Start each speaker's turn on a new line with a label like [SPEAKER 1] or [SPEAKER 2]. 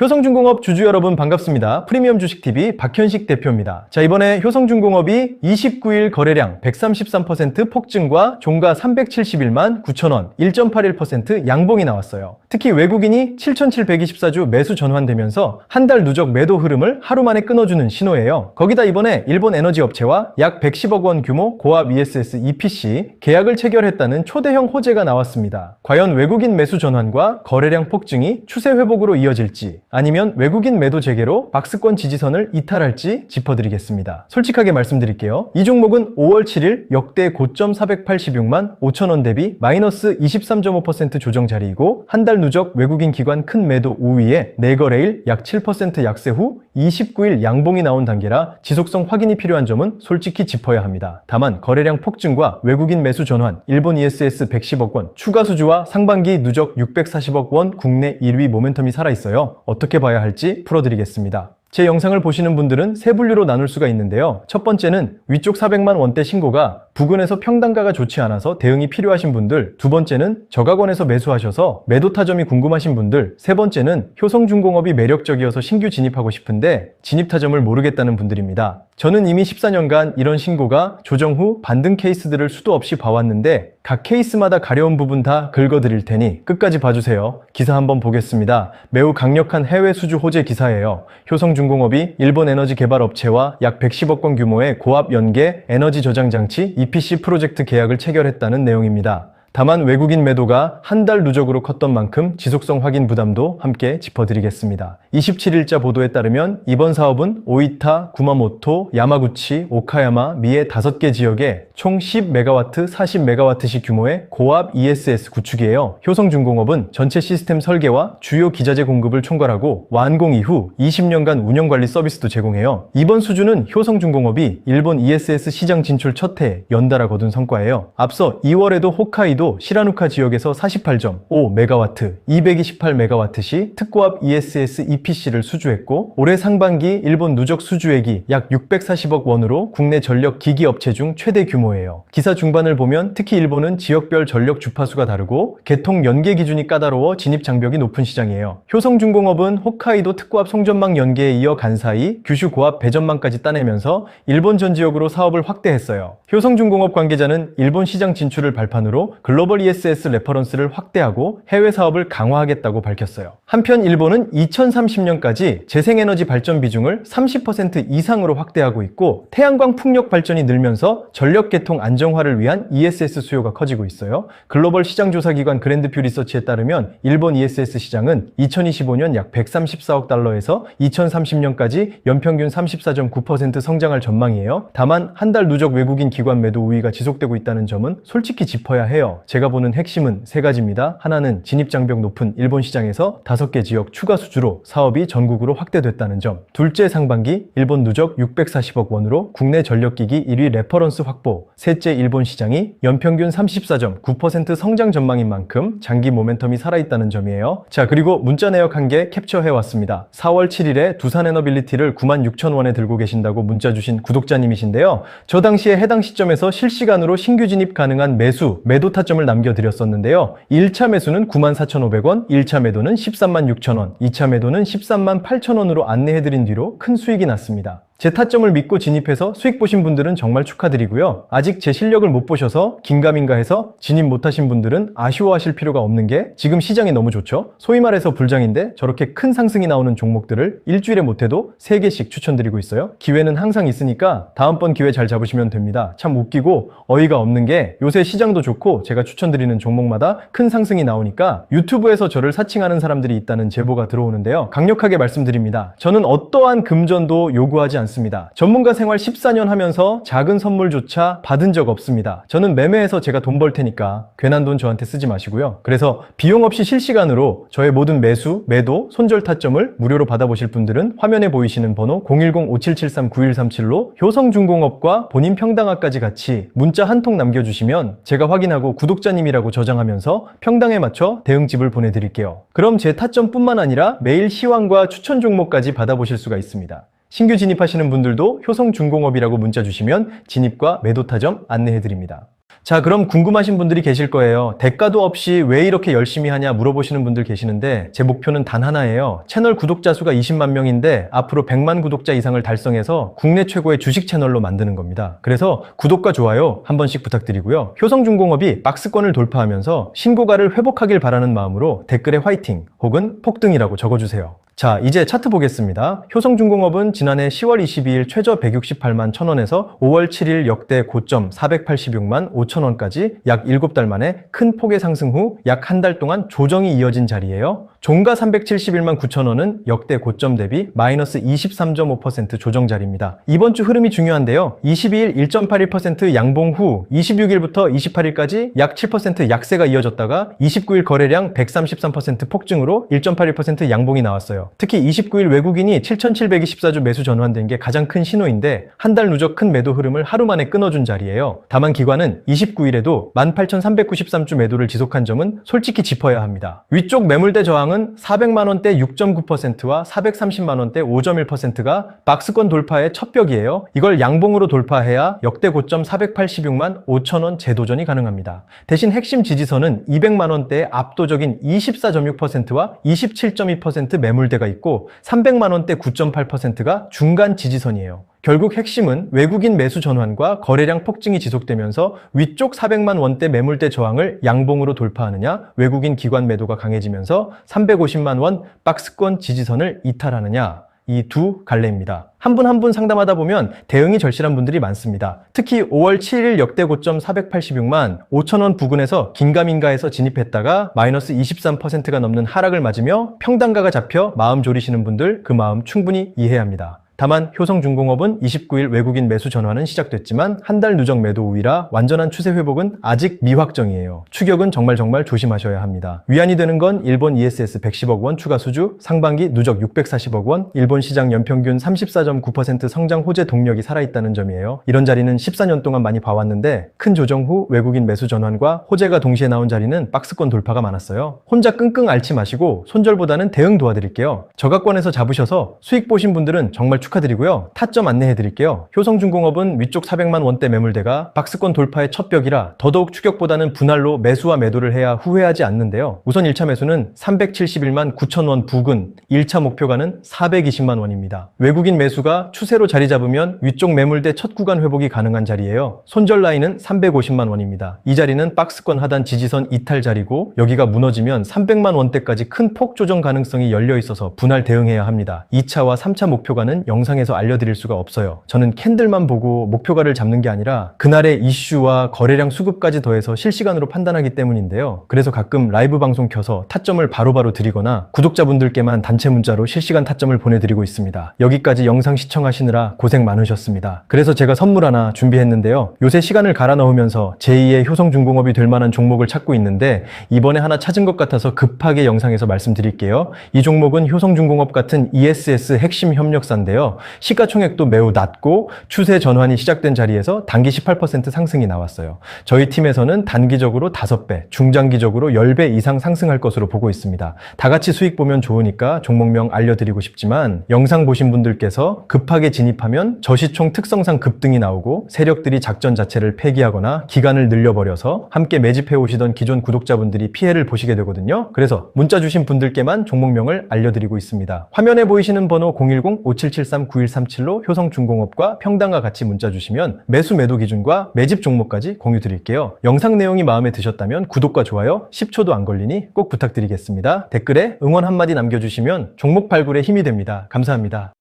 [SPEAKER 1] 효성중공업 주주 여러분 반갑습니다. 프리미엄 주식TV 박현식 대표입니다. 자, 이번에 효성중공업이 29일 거래량 133% 폭증과 종가 371만 9천원 1.81% 양봉이 나왔어요. 특히 외국인이 7,724주 매수 전환되면서 한 달 누적 매도 흐름을 하루 만에 끊어주는 신호예요. 거기다 이번에 일본 에너지 업체와 약 110억 원 규모 고압 ESS EPC 계약을 체결했다는 초대형 호재가 나왔습니다. 과연 외국인 매수 전환과 거래량 폭증이 추세 회복으로 이어질지, 아니면 외국인 매도 재개로 박스권 지지선을 이탈할지 짚어드리겠습니다. 솔직하게 말씀드릴게요. 이 종목은 5월 7일 역대 고점 486만 5천원 대비 마이너스 23.5% 조정 자리이고, 한 달 누적 외국인 기관 큰 매도 우위에 내거래일 약 7% 약세 후 29일 양봉이 나온 단계라 지속성 확인이 필요한 점은 솔직히 짚어야 합니다. 다만 거래량 폭증과 외국인 매수 전환, 일본 ESS 110억 원 추가 수주와 상반기 누적 640억 원 국내 1위 모멘텀이 살아있어요. 어떻게 봐야 할지 풀어드리겠습니다. 제 영상을 보시는 분들은 세 분류로 나눌 수가 있는데요. 첫 번째는 위쪽 400만 원대 신고가 부근에서 평단가가 좋지 않아서 대응이 필요하신 분들, 두 번째는 저가권에서 매수하셔서 매도 타점이 궁금하신 분들, 세 번째는 효성중공업이 매력적이어서 신규 진입하고 싶은데 진입 타점을 모르겠다는 분들입니다. 저는 이미 14년간 이런 신고가 조정 후 반등 케이스들을 수도 없이 봐왔는데 각 케이스마다 가려운 부분 다 긁어드릴 테니 끝까지 봐주세요. 기사 한번 보겠습니다. 매우 강력한 해외 수주 호재 기사예요. 효성중공업이 일본 에너지 개발 업체와 약 110억 원 규모의 고압 연계 에너지 저장 장치 EPC 프로젝트 계약을 체결했다는 내용입니다. 다만 외국인 매도가 한 달 누적으로 컸던 만큼 지속성 확인 부담도 함께 짚어드리겠습니다. 27일자 보도에 따르면 이번 사업은 오이타, 구마모토, 야마구치, 오카야마, 미에 5개 지역에 총 10MW, 40MW씩 규모의 고압 ESS 구축이에요. 효성중공업은 전체 시스템 설계와 주요 기자재 공급을 총괄하고 완공 이후 20년간 운영관리 서비스도 제공해요. 이번 수주는 효성중공업이 일본 ESS 시장 진출 첫 해 연달아 거둔 성과예요. 앞서 2월에도 홋카이도 시라누카 지역에서 48.5MW, 228MW 특고압 ESS EPC를 수주했고, 올해 상반기 일본 누적 수주액이 약 640억 원으로 국내 전력 기기 업체 중 최대 규모예요. 기사 중반을 보면 특히 일본은 지역별 전력 주파수가 다르고 개통 연계 기준이 까다로워 진입 장벽이 높은 시장이에요. 효성중공업은 홋카이도 특고압 송전망 연계에 이어 간사이 규슈 고압 배전망까지 따내면서 일본 전 지역으로 사업을 확대했어요. 효성중공업 관계자는 일본 시장 진출을 발판으로 글로벌 ESS 레퍼런스를 확대하고 해외 사업을 강화하겠다고 밝혔어요. 한편 일본은 2030년까지 재생에너지 발전 비중을 30% 이상으로 확대하고 있고, 태양광 풍력 발전이 늘면서 전력 개통 안정화를 위한 ESS 수요가 커지고 있어요. 글로벌 시장조사기관 그랜드퓨 리서치에 따르면 일본 ESS 시장은 2025년 약 134억 달러에서 2030년까지 연평균 34.9% 성장할 전망이에요. 다만 한 달 누적 외국인 기관 매도 우위가 지속되고 있다는 점은 솔직히 짚어야 해요. 제가 보는 핵심은 세 가지입니다. 하나는 진입장벽 높은 일본 시장에서 5개 지역 추가 수주로 사업이 전국으로 확대됐다는 점. 둘째, 상반기 일본 누적 640억 원으로 국내 전력기기 1위 레퍼런스 확보. 셋째, 일본 시장이 연평균 34.9% 성장 전망인 만큼 장기 모멘텀이 살아있다는 점이에요. 자, 그리고 문자 내역 한 개 캡처해왔습니다. 4월 7일에 두산에너빌리티를 96,000원에 들고 계신다고 문자 주신 구독자님이신데요. 저 당시에 해당 시점에서 실시간으로 신규 진입 가능한 매도 타점을 남겨드렸었는데요. 1차 매수는 94,500원, 1차 매도는 136,000원, 2차 매도는 138,000원으로 안내해드린 뒤로 큰 수익이 났습니다. 제 타점을 믿고 진입해서 수익 보신 분들은 정말 축하드리고요. 아직 제 실력을 못 보셔서 긴가민가 해서 진입 못하신 분들은 아쉬워하실 필요가 없는 게 지금 시장이 너무 좋죠. 소위 말해서 불장인데 저렇게 큰 상승이 나오는 종목들을 일주일에 못해도 3개씩 추천드리고 있어요. 기회는 항상 있으니까 다음번 기회 잘 잡으시면 됩니다. 참 웃기고 어이가 없는 게 요새 시장도 좋고 제가 추천드리는 종목마다 큰 상승이 나오니까 유튜브에서 저를 사칭하는 사람들이 있다는 제보가 들어오는데요. 강력하게 말씀드립니다. 저는 어떠한 금전도 요구하지 않습니다. 전문가 생활 14년 하면서 작은 선물조차 받은 적 없습니다. 저는 매매해서 제가 돈 벌 테니까 괜한 돈 저한테 쓰지 마시고요. 그래서 비용 없이 실시간으로 저의 모든 매수, 매도, 손절 타점을 무료로 받아보실 분들은 화면에 보이시는 번호 010-5773-9137로 효성중공업과 본인 평당화까지 같이 문자 한 통 남겨주시면 제가 확인하고 구독자님이라고 저장하면서 평당에 맞춰 대응집을 보내드릴게요. 그럼 제 타점뿐만 아니라 매일 시황과 추천 종목까지 받아보실 수가 있습니다. 신규 진입하시는 분들도 효성중공업이라고 문자 주시면 진입과 매도 타점 안내해드립니다. 자, 그럼 궁금하신 분들이 계실 거예요. 대가도 없이 왜 이렇게 열심히 하냐 물어보시는 분들 계시는데 제 목표는 단 하나예요. 채널 구독자 수가 20만 명인데 앞으로 100만 구독자 이상을 달성해서 국내 최고의 주식 채널로 만드는 겁니다. 그래서 구독과 좋아요 한 번씩 부탁드리고요. 효성중공업이 박스권을 돌파하면서 신고가를 회복하길 바라는 마음으로 댓글에 화이팅 혹은 폭등이라고 적어주세요. 자, 이제 차트 보겠습니다. 효성중공업은 지난해 10월 22일 최저 168만 1,000원에서 5월 7일 역대 고점 486만 5,000원까지 약 7달 만에 큰 폭의 상승 후 약 한 달 동안 조정이 이어진 자리예요. 종가 371만 9,000원은 역대 고점 대비 마이너스 23.5% 조정 자리입니다. 이번 주 흐름이 중요한데요. 22일 1.81% 양봉 후 26일부터 28일까지 약 7% 약세가 이어졌다가 29일 거래량 133% 폭증으로 1.81% 양봉이 나왔어요. 특히 29일 외국인이 7,724주 매수 전환된 게 가장 큰 신호인데 한 달 누적 큰 매도 흐름을 하루 만에 끊어준 자리예요. 다만 기관은 29일에도 18,393주 매도를 지속한 점은 솔직히 짚어야 합니다. 위쪽 매물대 저항은 400만원대 6.9%와 430만원대 5.1%가 박스권 돌파의 첫 벽이에요. 이걸 양봉으로 돌파해야 역대 고점 486만 5천원 재도전이 가능합니다. 대신 핵심 지지선은 200만원대의 압도적인 24.6%와 27.2% 매물대가 있고 300만원대 9.8%가 중간 지지선이에요. 결국 핵심은 외국인 매수 전환과 거래량 폭증이 지속되면서 위쪽 400만 원대 매물대 저항을 양봉으로 돌파하느냐, 외국인 기관 매도가 강해지면서 350만 원 박스권 지지선을 이탈하느냐, 이 두 갈래입니다. 한 분 한 분 상담하다 보면 대응이 절실한 분들이 많습니다. 특히 5월 7일 역대 고점 486만 5천원 부근에서 긴가민가에서 진입했다가 마이너스 23%가 넘는 하락을 맞으며 평단가가 잡혀 마음 졸이시는 분들 그 마음 충분히 이해해야 합니다. 다만 효성중공업은 29일 외국인 매수 전환은 시작됐지만 한 달 누적 매도 우위라 완전한 추세 회복은 아직 미확정이에요. 추격은 정말 조심하셔야 합니다. 위안이 되는 건 일본 ESS 110억 원 추가 수주, 상반기 누적 640억 원, 일본 시장 연평균 34.9% 성장 호재 동력이 살아있다는 점이에요. 이런 자리는 14년 동안 많이 봐왔는데 큰 조정 후 외국인 매수 전환과 호재가 동시에 나온 자리는 박스권 돌파가 많았어요. 혼자 끙끙 앓지 마시고 손절보다는 대응 도와드릴게요. 저가권에서 잡으셔서 수익 보신 분들은 정말 축하드리고요. 타점 안내해 드릴게요. 효성중공업은 위쪽 400만 원대 매물대가 박스권 돌파의 첫 벽이라 더더욱 추격보다는 분할로 매수와 매도를 해야 후회하지 않는데요. 우선 1차 매수는 371만 9천 원 부근, 1차 목표가는 420만 원입니다. 외국인 매수가 추세로 자리 잡으면 위쪽 매물대 첫 구간 회복이 가능한 자리예요. 손절 라인은 350만 원입니다. 이 자리는 박스권 하단 지지선 이탈 자리고 여기가 무너지면 300만 원대까지 큰 폭 조정 가능성이 열려 있어서 분할 대응해야 합니다. 2차와 3차 목표가는 영상에서 알려드릴 수가 없어요. 저는 캔들만 보고 목표가를 잡는 게 아니라 그날의 이슈와 거래량 수급까지 더해서 실시간으로 판단하기 때문인데요. 그래서 가끔 라이브 방송 켜서 타점을 바로바로 드리거나 구독자분들께만 단체 문자로 실시간 타점을 보내드리고 있습니다. 여기까지 영상 시청하시느라 고생 많으셨습니다. 그래서 제가 선물 하나 준비했는데요. 요새 시간을 갈아 넣으면서 제2의 효성중공업이 될 만한 종목을 찾고 있는데 이번에 하나 찾은 것 같아서 급하게 영상에서 말씀드릴게요. 이 종목은 효성중공업 같은 ESS 핵심 협력사인데요. 시가총액도 매우 낮고 추세 전환이 시작된 자리에서 단기 18% 상승이 나왔어요. 저희 팀에서는 단기적으로 5배, 중장기적으로 10배 이상 상승할 것으로 보고 있습니다. 다 같이 수익 보면 좋으니까 종목명 알려드리고 싶지만 영상 보신 분들께서 급하게 진입하면 저시총 특성상 급등이 나오고 세력들이 작전 자체를 폐기하거나 기간을 늘려버려서 함께 매집해 오시던 기존 구독자분들이 피해를 보시게 되거든요. 그래서 문자 주신 분들께만 종목명을 알려드리고 있습니다. 화면에 보이시는 번호 010-5773-9137로 효성중공업과 평당과 같이 문자 주시면 매수 매도 기준과 매집 종목까지 공유 드릴게요. 영상 내용이 마음에 드셨다면 구독과 좋아요 10초도 안 걸리니 꼭 부탁드리겠습니다. 댓글에 응원 한마디 남겨주시면 종목 발굴에 힘이 됩니다. 감사합니다.